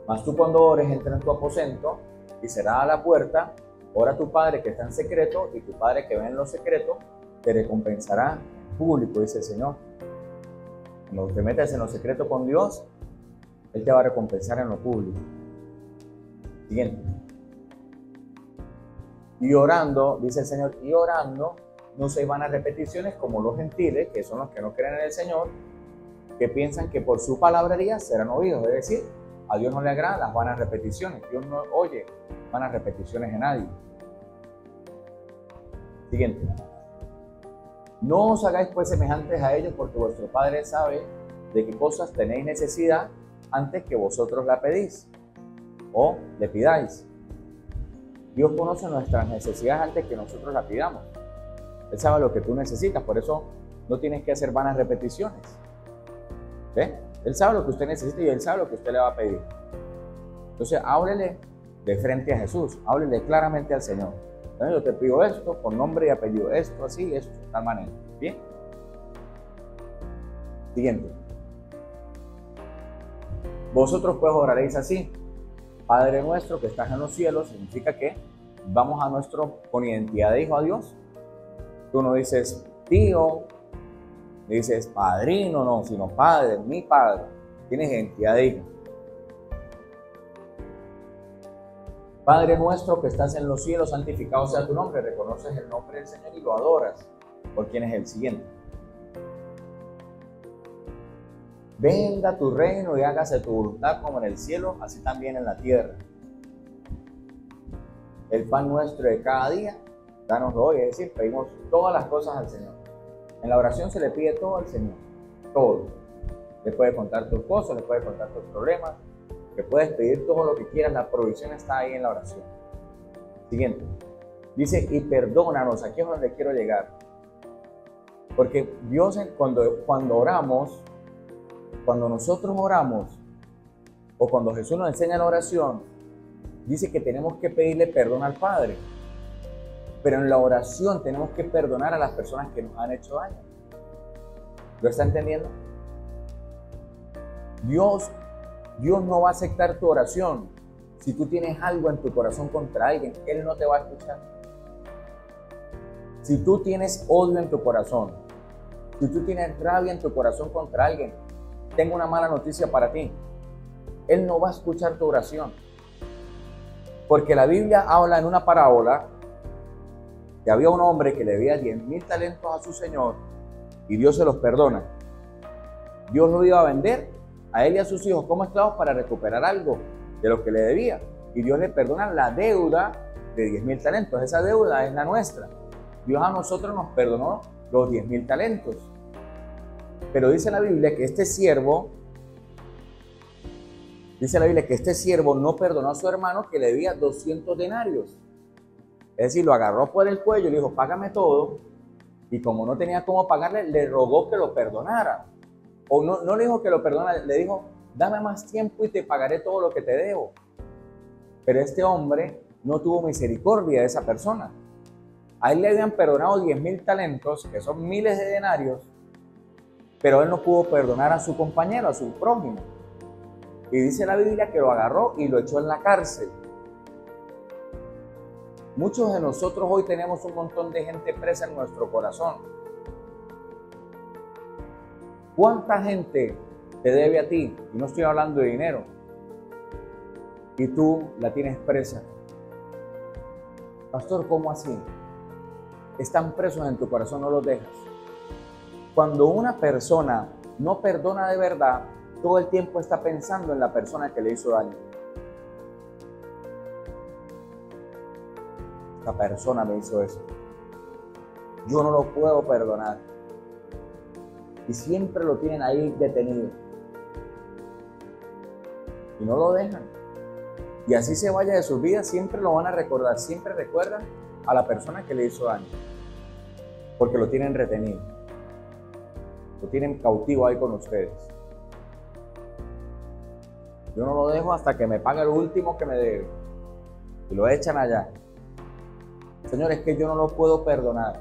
Mas tú cuando ores, entra en tu aposento y cerrada la puerta, ora a tu Padre que está en secreto, y tu Padre que ve en lo secreto te recompensará en público, dice el Señor. Cuando te metas en lo secreto con Dios, Él te va a recompensar en lo público. Siguiente. Y orando, dice el Señor, y orando, no se van a repeticiones como los gentiles, que son los que no creen en el Señor, que piensan que por su palabrería serán oídos. Es decir, a Dios no le agradan las vanas repeticiones. Dios no oye vanas repeticiones de nadie. Siguiente. No os hagáis pues semejantes a ellos, porque vuestro Padre sabe de qué cosas tenéis necesidad antes que vosotros la pedís o le pidáis. Dios conoce nuestras necesidades antes que nosotros la pidamos. Él sabe lo que tú necesitas, por eso no tienes que hacer vanas repeticiones. ¿Ve? Él sabe lo que usted necesita y Él sabe lo que usted le va a pedir. Entonces, háblele de frente a Jesús, háblele claramente al Señor. Entonces, yo te pido esto con nombre y apellido, esto así, esto de tal manera. ¿Bien? Siguiente. Vosotros pues oraréis así: Padre nuestro que estás en los cielos. Significa que vamos a con identidad de hijo a Dios. Tú no dices tío, no dices padrino, no, sino Padre, mi Padre. Tienes identidad de hijo. Padre nuestro que estás en los cielos, santificado sea tu nombre. Reconoces el nombre del Señor y lo adoras por quien es el siguiente. Venga tu reino y hágase tu voluntad como en el cielo, así también en la tierra. El pan nuestro de cada día, dánoslo hoy. Es decir, pedimos todas las cosas al Señor. En la oración se le pide todo al Señor, todo. Le puedes contar tus cosas, le puedes contar tus problemas, le puedes pedir todo lo que quieras, la provisión está ahí en la oración. Siguiente. Dice, y perdónanos. Aquí es donde quiero llegar. Porque Dios, cuando oramos, cuando nosotros oramos, o cuando Jesús nos enseña la oración, dice que tenemos que pedirle perdón al Padre. Pero en la oración tenemos que perdonar a las personas que nos han hecho daño. ¿Lo está entendiendo? Dios no va a aceptar tu oración si tú tienes algo en tu corazón contra alguien. Él no te va a escuchar. Si tú tienes odio en tu corazón, si tú tienes rabia en tu corazón contra alguien, tengo una mala noticia para ti. Él no va a escuchar tu oración. Porque la Biblia habla en una parábola que había un hombre que le debía 10,000 talentos a su señor y Dios se los perdona. Dios lo iba a vender a él y a sus hijos como esclavos para recuperar algo de lo que le debía. Y Dios le perdona la deuda de 10,000 talentos. Esa deuda es la nuestra. Dios a nosotros nos perdonó los 10,000 talentos. Pero dice la Biblia que este siervo no perdonó a su hermano que le debía 200 denarios. Es decir, lo agarró por el cuello y le dijo, págame todo. Y como no tenía cómo pagarle, le rogó que lo perdonara. O no le dijo que lo perdonara, le dijo, dame más tiempo y te pagaré todo lo que te debo. Pero este hombre no tuvo misericordia de esa persona. A él le habían perdonado 10,000 talentos, que son miles de denarios, pero él no pudo perdonar a su compañero, a su prójimo. Y dice la Biblia que lo agarró y lo echó en la cárcel. Muchos de nosotros hoy tenemos un montón de gente presa en nuestro corazón. ¿Cuánta gente te debe a ti? Y no estoy hablando de dinero. Y tú la tienes presa. Pastor, ¿cómo así? Están presos en tu corazón, no los dejas. Cuando una persona no perdona de verdad, todo el tiempo está pensando en la persona que le hizo daño. Esta persona me hizo eso. Yo no lo puedo perdonar. Y siempre lo tienen ahí detenido. Y no lo dejan. Y así se vaya de sus vidas, siempre lo van a recordar. Siempre recuerdan a la persona que le hizo daño. Porque lo tienen retenido. Lo tienen cautivo ahí con ustedes. Yo no lo dejo hasta que me pague lo último que me debe. Y lo echan allá. Señor, es que yo no lo puedo perdonar.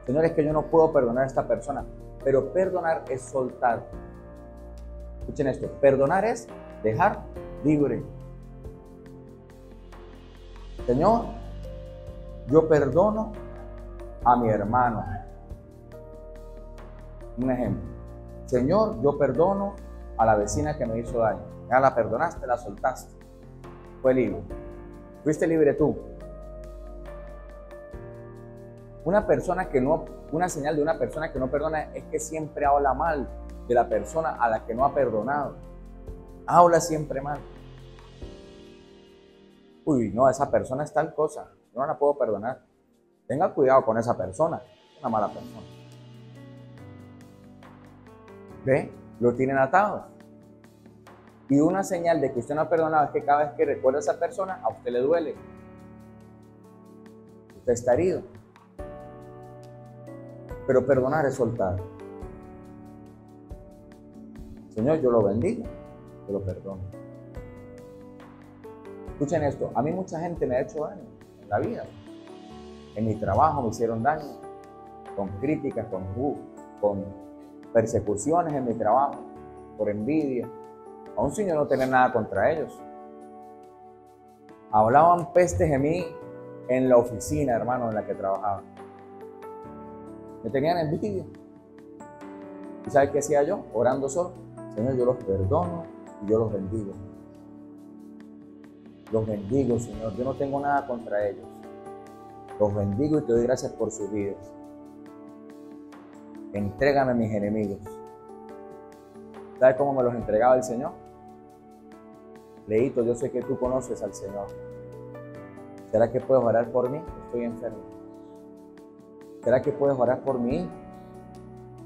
Señor, es que yo no puedo perdonar a esta persona. Pero perdonar es soltar. Escuchen esto. Perdonar es dejar libre. Señor, yo perdono a mi hermano. Un ejemplo. Señor, yo perdono a la vecina que me hizo daño. Ya la perdonaste, la soltaste. Fue libre. Fuiste libre tú. Una señal de una persona que no perdona es que siempre habla mal de la persona a la que no ha perdonado. Habla siempre mal. Uy, no, esa persona es tal cosa, yo no la puedo perdonar. Tenga cuidado con esa persona, es una mala persona. ¿Ve? Lo tienen atado. Y una señal de que usted no ha perdonado es que cada vez que recuerda a esa persona, a usted le duele. Usted está herido. Pero perdonar es soltar. Señor, yo lo bendigo, yo lo perdono. Escuchen esto, a mí mucha gente me ha hecho daño en la vida. En mi trabajo me hicieron daño, con críticas, con persecuciones en mi trabajo, por envidia. Aún sin yo no tener nada contra ellos. Hablaban pestes de mí en la oficina, hermano, en la que trabajaba. Me tenían envidia. ¿Y sabes qué hacía yo? Orando solo. Señor, yo los perdono y yo los bendigo. Los bendigo, Señor. Yo no tengo nada contra ellos. Los bendigo y te doy gracias por sus vidas. Entrégame a mis enemigos. ¿Sabes cómo me los entregaba el Señor? Leito, yo sé que tú conoces al Señor. ¿Será que puedes orar por mí? Estoy enfermo. ¿Será que puedes orar por mí?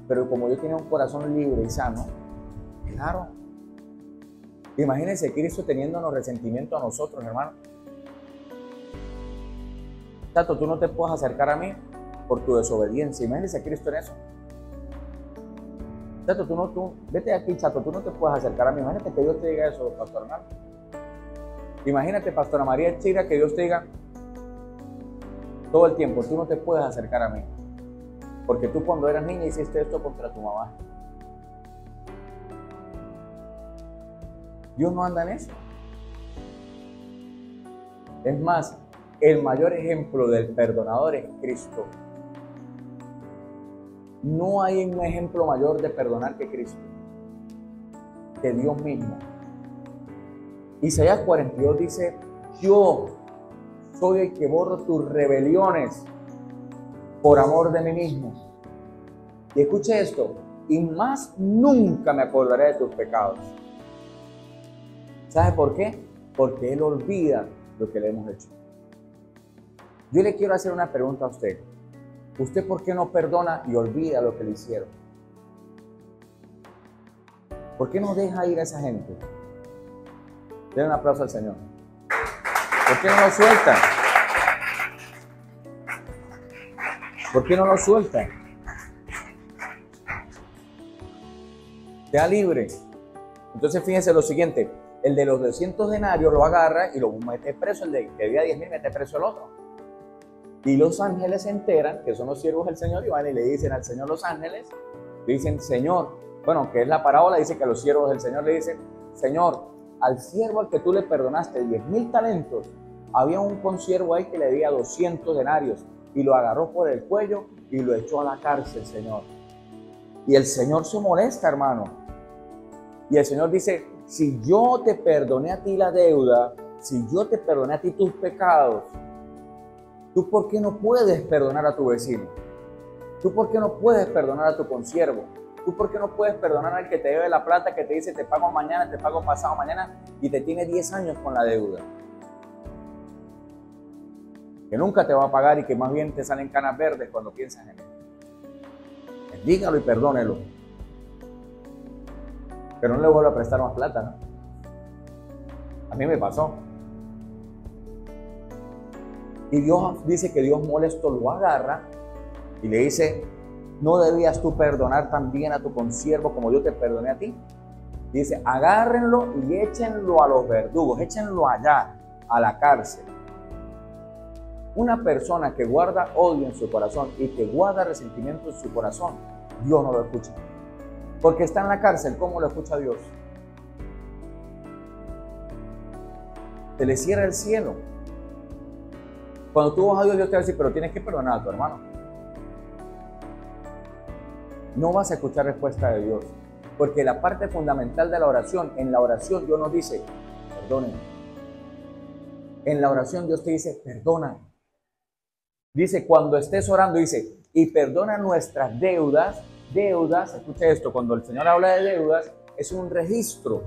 Pero como yo tenía un corazón libre y sano, claro. Imagínense Cristo teniéndonos resentimiento a nosotros, hermano. Chato, tú no te puedes acercar a mí por tu desobediencia. Imagínense Cristo en eso. Chato, vete aquí, Chato, tú no te puedes acercar a mí. Imagínate que Dios te diga eso, Pastor Hernán. Imagínate, Pastora María Chira, que Dios te diga todo el tiempo, tú no te puedes acercar a mí. Porque tú cuando eras niña hiciste esto contra tu mamá. Dios no anda en eso. Es más, el mayor ejemplo del perdonador es Cristo. No hay un ejemplo mayor de perdonar que Cristo, que Dios mismo. Isaías 42 dice, yo soy el que borro tus rebeliones por amor de mí mismo. Y escuche esto, y más nunca me acordaré de tus pecados. ¿Sabe por qué? Porque Él olvida lo que le hemos hecho. Yo le quiero hacer una pregunta a usted. ¿Usted por qué no perdona y olvida lo que le hicieron? ¿Por qué no deja ir a esa gente? Den un aplauso al Señor. ¿Por qué no lo suelta? ¿Por qué no lo suelta? Sea libre. Entonces fíjense lo siguiente. El de los 200 denarios lo agarra y lo mete preso. El de que debía 10,000 mete preso el otro. Y los ángeles se enteran, que son los siervos del Señor, y van y le dicen al Señor los ángeles, le dicen, Señor, bueno, que es la parábola, dice que los siervos del Señor le dicen, Señor, al siervo al que tú le perdonaste 10,000 talentos, había un consiervo ahí que le debía 200 denarios, y lo agarró por el cuello y lo echó a la cárcel, Señor. Y el Señor se molesta, hermano. Y el Señor dice, si yo te perdoné a ti la deuda, si yo te perdoné a ti tus pecados, ¿tú por qué no puedes perdonar a tu vecino? ¿Tú por qué no puedes perdonar a tu consiervo? ¿Tú por qué no puedes perdonar al que te debe la plata, que te dice te pago mañana, te pago pasado mañana y te tiene 10 años con la deuda? Que nunca te va a pagar y que más bien te salen canas verdes cuando piensas en él. Bendígalo y perdónelo. Pero no le vuelvo a prestar más plata, ¿no? A mí me pasó. Y Dios dice que Dios molesto lo agarra y le dice, ¿no debías tú perdonar también a tu consiervo como yo te perdoné a ti? Y dice, agárrenlo y échenlo a los verdugos, échenlo allá, a la cárcel. Una persona que guarda odio en su corazón y que guarda resentimiento en su corazón, Dios no lo escucha. Porque está en la cárcel, ¿cómo lo escucha Dios? Se le cierra el cielo. Cuando tú vas a Dios, Dios te va a decir, pero tienes que perdonar a tu hermano. No vas a escuchar respuesta de Dios. Porque la parte fundamental de la oración, en la oración Dios nos dice, perdonen. En la oración Dios te dice, perdona. Dice, cuando estés orando, dice, y perdona nuestras deudas. Deudas, escucha esto, cuando el Señor habla de deudas, es un registro.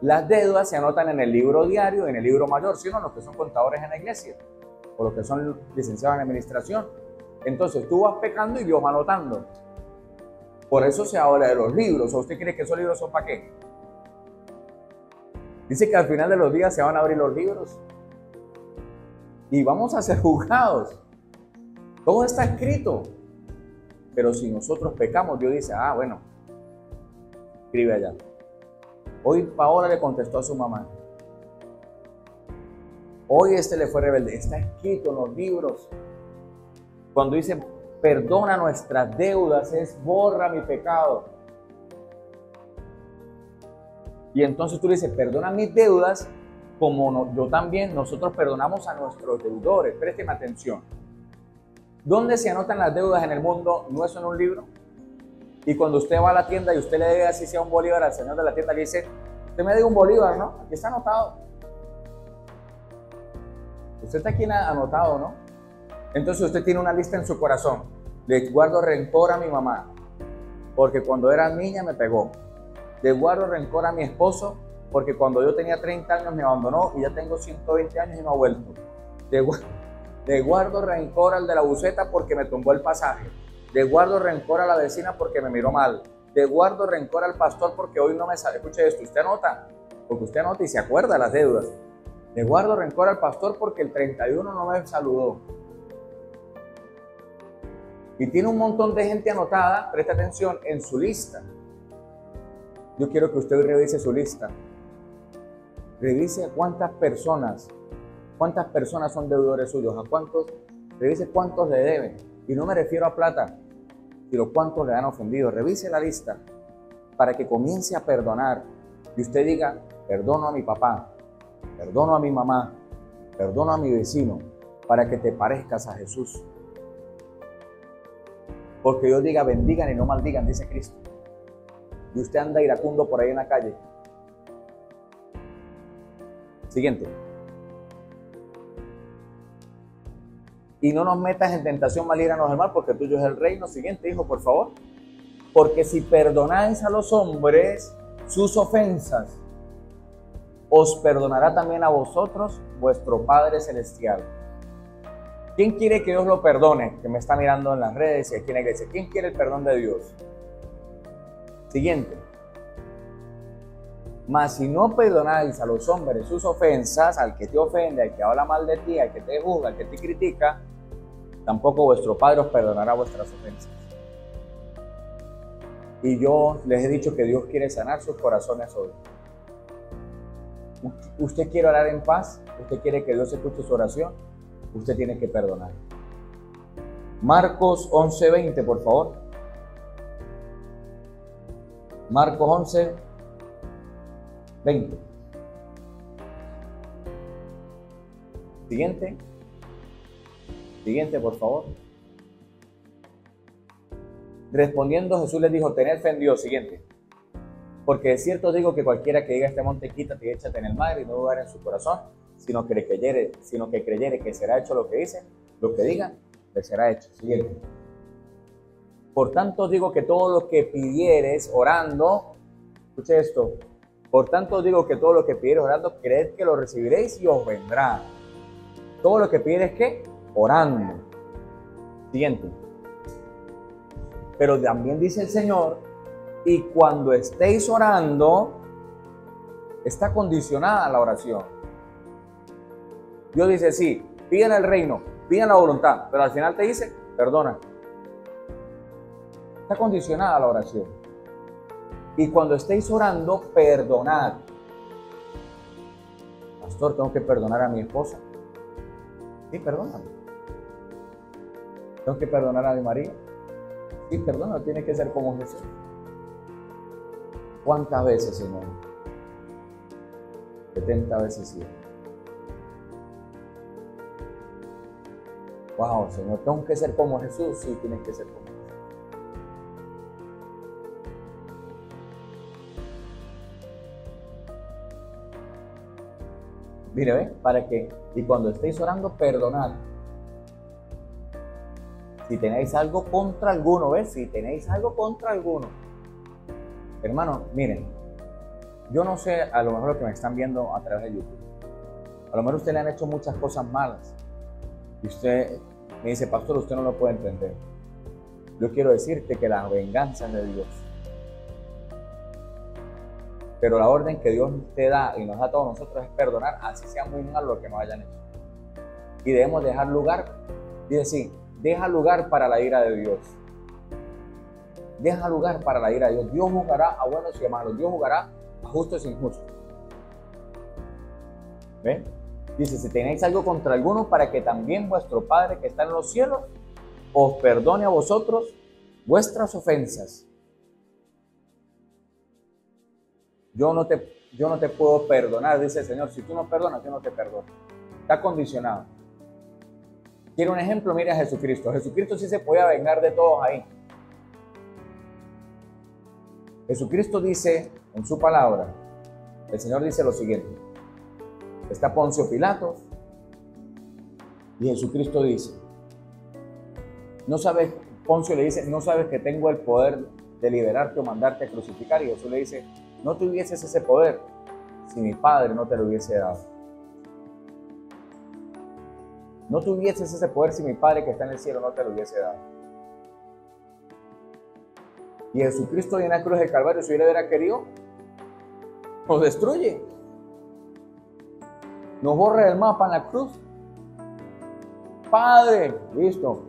Las deudas se anotan en el libro diario, en el libro mayor, sino los que son contadores en la iglesia, o los que son licenciados en administración. Entonces tú vas pecando y Dios va anotando. Por eso se habla de los libros. ¿O usted cree que esos libros son para qué? Dice que al final de los días se van a abrir los libros y vamos a ser juzgados. Todo está escrito. Pero si nosotros pecamos, Dios dice, ah, bueno, escribe allá. Hoy Paola le contestó a su mamá. Hoy este le fue rebelde. Está escrito en los libros. Cuando dice, perdona nuestras deudas, es borra mi pecado. Y entonces tú le dices, perdona mis deudas, como yo también, nosotros perdonamos a nuestros deudores. Présteme atención. ¿Dónde se anotan las deudas en el mundo? ¿No es en un libro? Y cuando usted va a la tienda y usted le debe así sea un bolívar al señor de la tienda, le dice, usted me debe un bolívar, ¿no? Aquí está anotado. Usted está aquí anotado, ¿no? Entonces usted tiene una lista en su corazón. Le guardo rencor a mi mamá, porque cuando era niña me pegó. Le guardo rencor a mi esposo, porque cuando yo tenía 30 años me abandonó y ya tengo 120 años y no ha vuelto. Le guardo rencor al de la buceta porque me tumbó el pasaje. Le guardo rencor a la vecina porque me miró mal. Le guardo rencor al pastor porque hoy no me sale. Escuche esto, usted anota, porque usted anota y se acuerda de las deudas. Le guardo rencor al pastor porque el 31 no me saludó. Y tiene un montón de gente anotada, presta atención, en su lista. Yo quiero que usted revise su lista. Revise cuántas personas son deudores suyos, a cuántos, revise cuántos le deben. Y no me refiero a plata, sino cuántos le han ofendido. Revise la lista para que comience a perdonar. Y usted diga, perdono a mi papá, perdono a mi mamá, perdono a mi vecino, para que te parezcas a Jesús. Porque Dios diga, bendigan y no maldigan, dice Cristo. Y usted anda iracundo por ahí en la calle. Siguiente. Y no nos metas en tentación, mal líbranos del mal, porque tuyo es el reino. Siguiente, hijo, por favor. Porque si perdonáis a los hombres sus ofensas, os perdonará también a vosotros vuestro Padre Celestial. ¿Quién quiere que Dios lo perdone? Que me está mirando en las redes y aquí en la iglesia. ¿Quién quiere el perdón de Dios? Siguiente. Mas si no perdonáis a los hombres sus ofensas, al que te ofende, al que habla mal de ti, al que te juzga, al que te critica, tampoco vuestro Padre os perdonará vuestras ofensas. Y yo les he dicho que Dios quiere sanar sus corazones hoy. ¿Usted quiere orar en paz? ¿Usted quiere que Dios escuche su oración? Usted tiene que perdonar. Marcos 11:20, por favor. Marcos 11:20. Siguiente. Siguiente, por favor. Respondiendo Jesús les dijo, tened fe en Dios. Siguiente. Porque de cierto digo que cualquiera que diga a este monte, quítate y échate en el mar, y no dudar en su corazón, sino que creyere que será hecho lo que dice, lo que diga, le será hecho. Siguiente. Por tanto digo que todo lo que pidieres orando, escuche esto, por tanto digo que todo lo que pidieres orando, creed que lo recibiréis y os vendrá. Todo lo que pidieres, ¿qué? Orando. Siguiente. Pero también dice el Señor, y cuando estéis orando, está condicionada la oración. Dios dice, sí, piden el reino, piden la voluntad, pero al final te dice, perdona. Está condicionada la oración. Y cuando estéis orando, perdonad. Pastor, ¿tengo que perdonar a mi esposa? Sí, perdóname. ¿Tengo que perdonar a mi marido? Sí, perdona, tiene que ser como Jesús. ¿Cuántas veces, Señor? 70 veces 7. Wow, Señor, tengo que ser como Jesús. Sí, tienes que ser como Jesús. Mire, ¿ve? Para que, y cuando estéis orando, perdonad. Si tenéis algo contra alguno, ¿ves? Si tenéis algo contra alguno. Hermano, miren, yo no sé, a lo mejor lo que me están viendo a través de YouTube. A lo mejor usted le han hecho muchas cosas malas. Y usted me dice, pastor, usted no lo puede entender. Yo quiero decirte que la venganza es de Dios. Pero la orden que Dios te da y nos da a todos nosotros es perdonar, así sea muy mal lo que nos hayan hecho. Y debemos dejar lugar, dice así, deja lugar para la ira de Dios. Deja lugar para la ira de Dios. Dios juzgará a buenos y a malos. Dios juzgará a justos e injustos. ¿Ven? Dice, si tenéis algo contra alguno, para que también vuestro Padre que está en los cielos os perdone a vosotros vuestras ofensas. Yo no te puedo perdonar, dice el Señor. Si tú no perdonas, yo no te perdono. Está condicionado. ¿Quiere un ejemplo? Mire a Jesucristo. Jesucristo sí se podía vengar de todos ahí. Jesucristo dice en su palabra, el Señor dice lo siguiente. Está Poncio Pilatos y Jesucristo dice, no sabes, Poncio le dice, no sabes que tengo el poder de liberarte o mandarte a crucificar. Y Jesús le dice, no tuvieses ese poder si mi Padre no te lo hubiese dado. No tuvieses ese poder si mi Padre que está en el cielo no te lo hubiese dado. Y Jesucristo viene a la cruz del Calvario, si hubiera querido, nos destruye. Nos borra del mapa en la cruz. Padre, listo.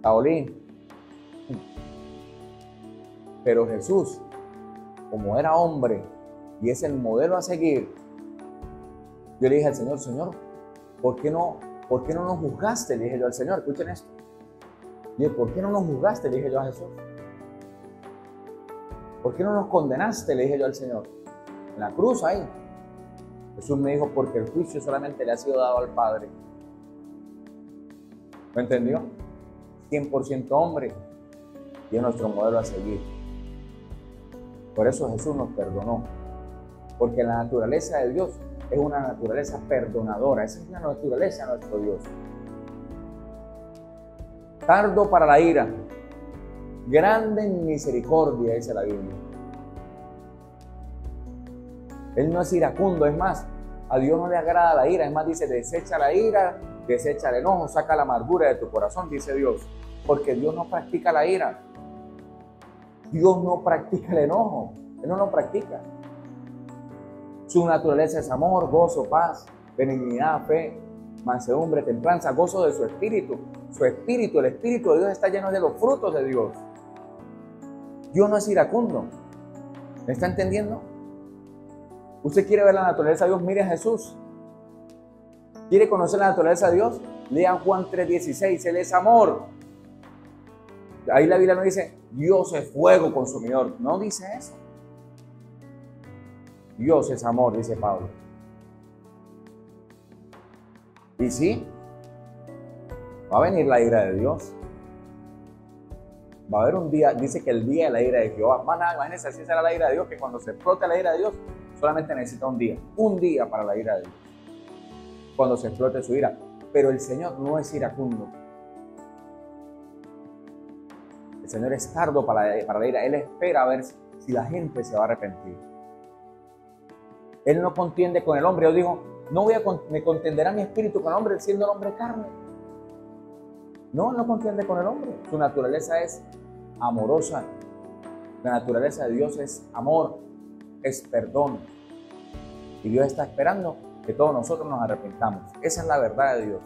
Taolín. Pero Jesús, como era hombre y es el modelo a seguir, yo le dije al Señor, Señor, ¿por qué no nos juzgaste? Le dije yo al Señor, escuchen esto. Le dije, ¿por qué no nos juzgaste? Le dije yo a Jesús. ¿Por qué no nos condenaste? Le dije yo al Señor. En la cruz ahí. Jesús me dijo, porque el juicio solamente le ha sido dado al Padre. ¿Me entendió? 100% hombre y es nuestro modelo a seguir. Por eso Jesús nos perdonó. Porque la naturaleza de Dios es una naturaleza perdonadora. Esa es la naturaleza de nuestro Dios. Tardo para la ira, grande en misericordia, dice la Biblia. Él no es iracundo, es más, a Dios no le agrada la ira, es más, dice, desecha la ira, desecha el enojo, saca la amargura de tu corazón, dice Dios, porque Dios no practica la ira. Dios no practica el enojo, Él no lo practica. Su naturaleza es amor, gozo, paz, benignidad, fe, mansedumbre, templanza, gozo de su espíritu. Su espíritu, el espíritu de Dios está lleno de los frutos de Dios. Dios no es iracundo. ¿Me está entendiendo? ¿Usted quiere ver la naturaleza de Dios? Mire a Jesús. ¿Quiere conocer la naturaleza de Dios? Lea Juan 3:16, Él es amor. Ahí la Biblia no dice, Dios es fuego consumidor. No dice eso. Dios es amor, dice Pablo. Y sí, va a venir la ira de Dios. Va a haber un día, dice que el día de la ira de Jehová. Imagínense, así será la ira de Dios, que cuando se explote la ira de Dios, solamente necesita un día para la ira de Dios. Cuando se explote su ira. Pero el Señor no es iracundo. El Señor es tardo para la ira. Él espera a ver si la gente se va a arrepentir. Él no contiende con el hombre. Él dijo, me contenderá mi espíritu con el hombre siendo el hombre carne. No, Él no contiende con el hombre. Su naturaleza es amorosa. La naturaleza de Dios es amor, es perdón. Y Dios está esperando que todos nosotros nos arrepentamos. Esa es la verdad de Dios.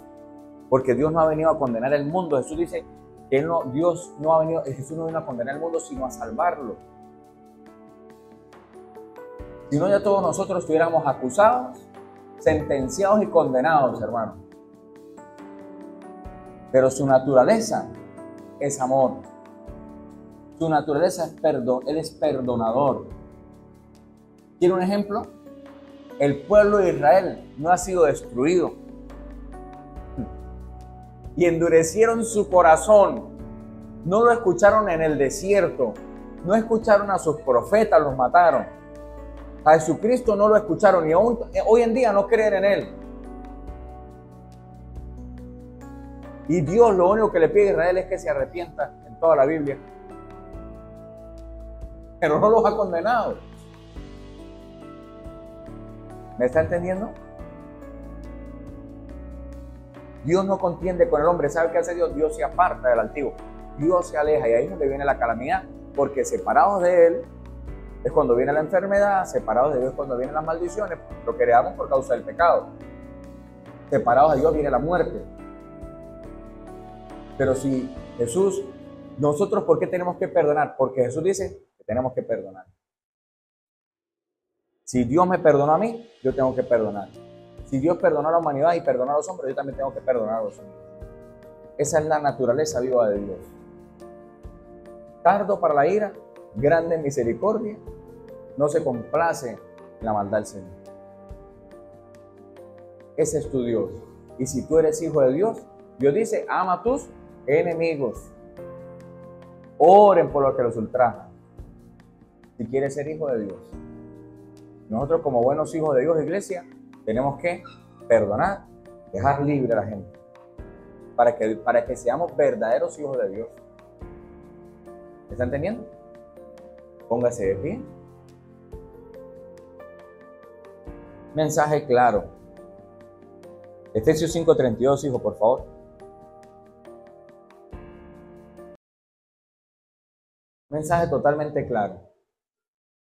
Porque Dios no ha venido a condenar el mundo. Jesús dice que Jesús no vino a condenar el mundo, sino a salvarlo. Si no, ya todos nosotros estuviéramos acusados, sentenciados y condenados, hermano. Pero su naturaleza es amor. Su naturaleza es perdón. Él es perdonador. ¿Quiere un ejemplo? El pueblo de Israel no ha sido destruido. y endurecieron su corazón. No lo escucharon en el desierto, no escucharon a sus profetas, los mataron. A Jesucristo no lo escucharon y aún hoy en día no creen en Él. Y Dios lo único que le pide a Israel es que se arrepienta en toda la Biblia. Pero no los ha condenado. ¿Me está entendiendo? Dios no contiende con el hombre. ¿Sabe qué hace Dios? Dios se aparta del altivo. Dios se aleja y ahí es donde viene la calamidad. Porque separados de Él es cuando viene la enfermedad, separados de Dios es cuando vienen las maldiciones, lo que heredamos por causa del pecado. Separados de Dios viene la muerte. Pero si Jesús, nosotros ¿por qué tenemos que perdonar? Porque Jesús dice que tenemos que perdonar. Si Dios me perdonó a mí, yo tengo que perdonar. Si Dios perdonó a la humanidad y perdonó a los hombres, yo también tengo que perdonar a los hombres. Esa es la naturaleza viva de Dios. Tardo para la ira, grande en misericordia, no se complace en la maldad del Señor. Ese es tu Dios. Y si tú eres hijo de Dios, Dios dice, ama a tus enemigos. Oren por los que los ultrajan. Si quieres ser hijo de Dios. Nosotros como buenos hijos de Dios, iglesia, tenemos que perdonar, dejar libre a la gente. Para que seamos verdaderos hijos de Dios. ¿Me están entendiendo? Póngase de pie. Mensaje claro. Efesios 5:32, hijo, por favor. Mensaje totalmente claro.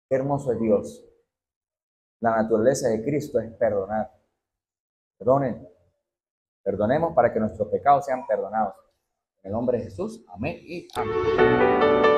Qué hermoso es Dios. La naturaleza de Cristo es perdonar. Perdonen. Perdonemos para que nuestros pecados sean perdonados. En el nombre de Jesús. Amén y amén.